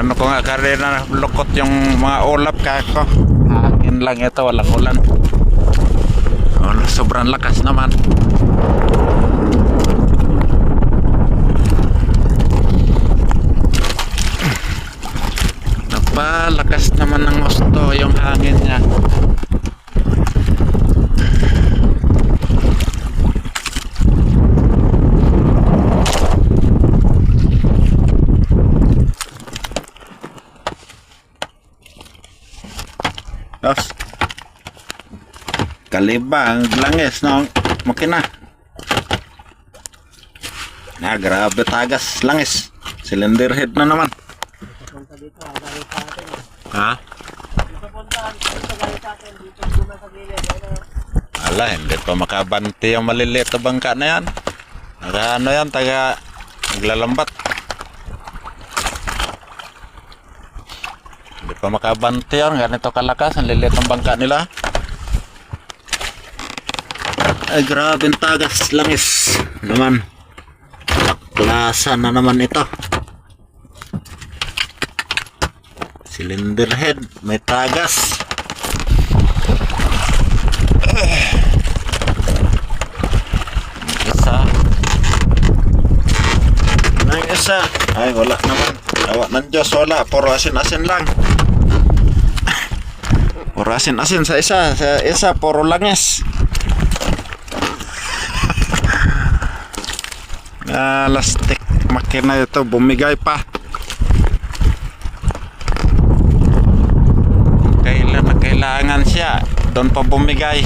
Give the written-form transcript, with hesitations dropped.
Ano ko nga karina lukot yung mga ulap kako. Hangin lang ito, walang ulan. Oh, sobrang lakas naman. Napalakas naman ng gusto yung hangin niya. Dos. Kalibang langis ng makina. Na grabe tagas langis. Cylinder head na naman. Ha? Ala, hindi pa makabanti yung maliliit na bangka na yan. Ano yan, taga naglalambat. Hindi pa makabanti yan, ganito kalakas ang liliit ng bangka nila. Ay grabe ang tagas langis naman. Klasa na naman ito. Cylinder head, may tagas. Isa. Nang isa. Ay wala naman. Awa ng Diyos, wala. Puro asin-asin lang. Puro asin-asin sa isa. Sa isa, puro langis. Lastik makina ito, bumigay pa. Kailangan siya doon pa bumigay.